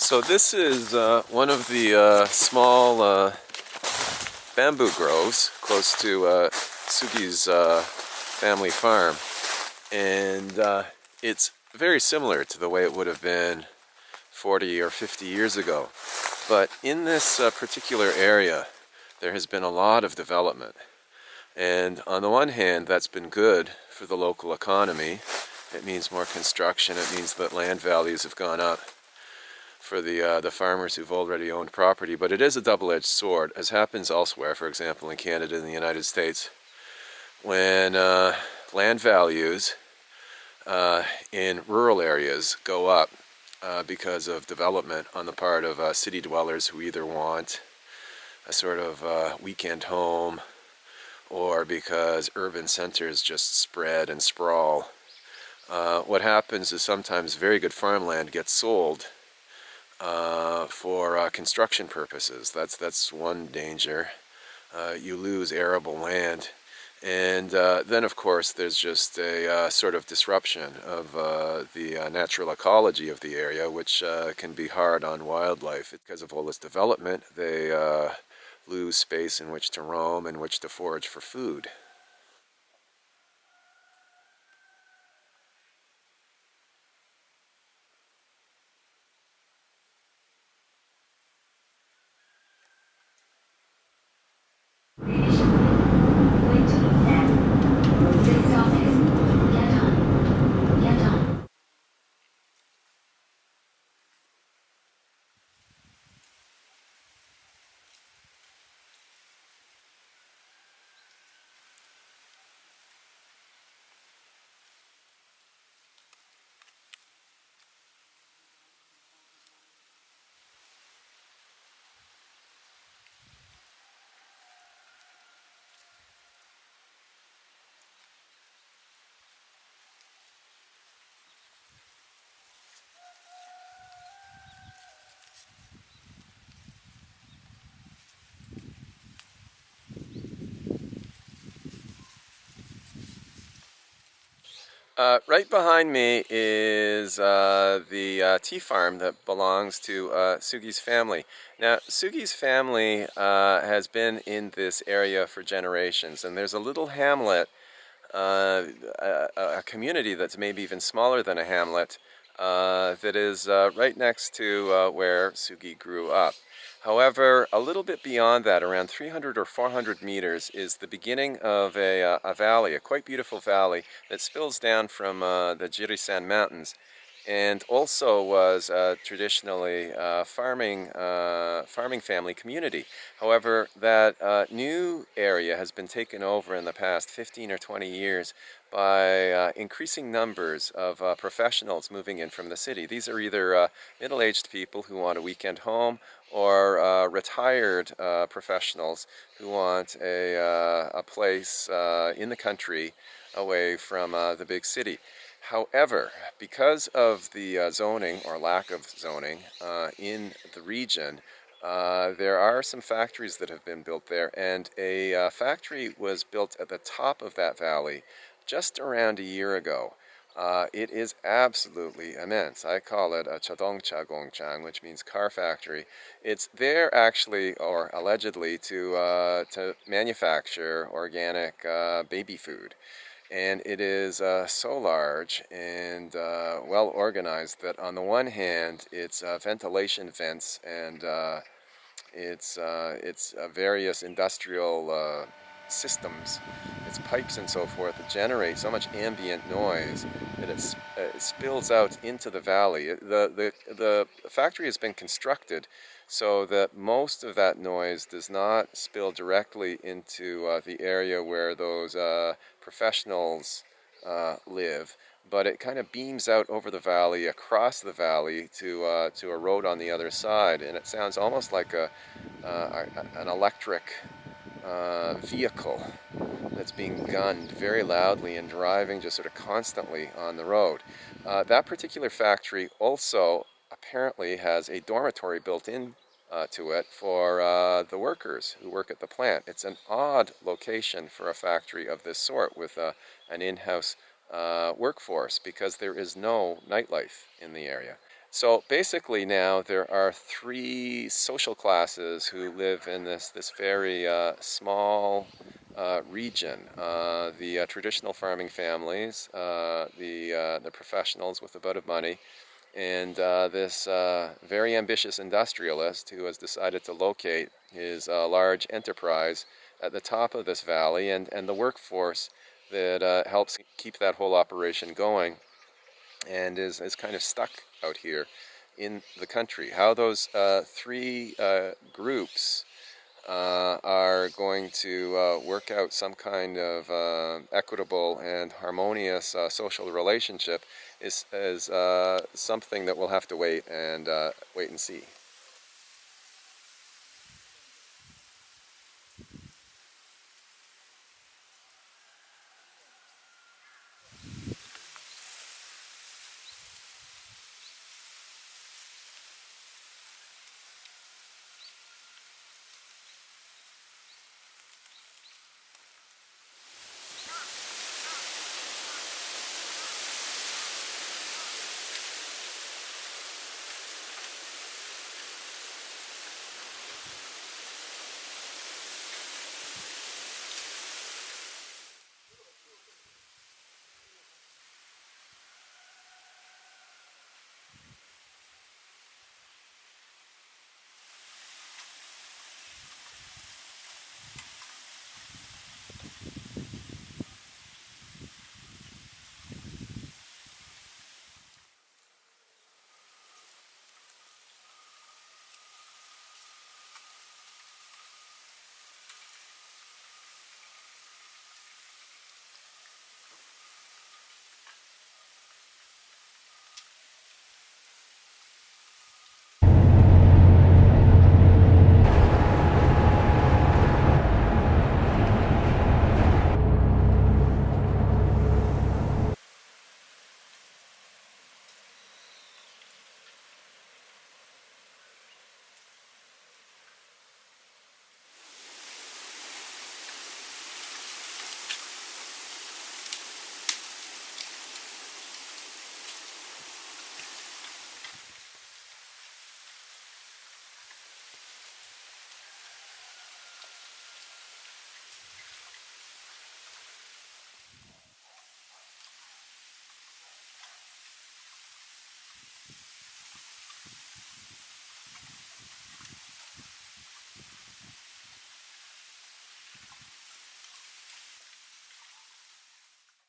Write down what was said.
So this is one of the small bamboo groves close to Sugi's family farm, and it's very similar to the way it would have been 40 or 50 years ago. But in this particular area, there has been a lot of development. And on the one hand, that's been good for the local economy. It means more construction. It means that land values have gone up for the farmers who've already owned property. But it is a double-edged sword, as happens elsewhere, for example, in Canada and the United States. When land values in rural areas go up because of development on the part of city dwellers who either want a sort of weekend home, or because urban centers just spread and sprawl, what happens is sometimes very good farmland gets sold for construction purposes. That's one danger. You lose arable land. And then, of course, there's just a sort of disruption of the natural ecology of the area, which can be hard on wildlife. Because of all this development, they lose space in which to roam, in which to forage for food. Right behind me is the tea farm that belongs to Sugi's family. Now, Sugi's family has been in this area for generations, and there's a little hamlet, a community that's maybe even smaller than a hamlet, that is right next to where Sugi grew up. However, a little bit beyond that, around 300 or 400 meters, is the beginning of a valley, a quite beautiful valley that spills down from the Jirisan Mountains, and also was traditionally a farming family community. However, that new area has been taken over in the past 15 or 20 years by increasing numbers of professionals moving in from the city. These are either middle-aged people who want a weekend home, or retired professionals who want a place in the country away from the big city. However, because of the zoning or lack of zoning in the region, there are some factories that have been built there, and a factory was built at the top of that valley just around a year ago. It is absolutely immense. I call it a HADONG Chagongchang, which means car factory. It's there actually, or allegedly, to manufacture organic baby food. And it is so large and well organized that on the one hand, it's ventilation vents and it's various industrial systems, its pipes and so forth, that generate so much ambient noise that it spills out into the valley. The factory has been constructed so that most of that noise does not spill directly into the area where those professionals live, but it kind of beams out over the valley, across the valley to a road on the other side, and it sounds almost like an electric vehicle that's being gunned very loudly and driving just sort of constantly on the road. That particular factory also apparently has a dormitory built in to it for the workers who work at the plant. It's an odd location for a factory of this sort with an in-house workforce, because there is no nightlife in the area. So basically now there are three social classes who live in this very small region. The traditional farming families, the professionals with a bit of money, and this very ambitious industrialist who has decided to locate his large enterprise at the top of this valley, and the workforce that helps keep that whole operation going, and is kind of stuck out here in the country. How those three groups are going to work out some kind of equitable and harmonious social relationship is something that we'll have to wait and see.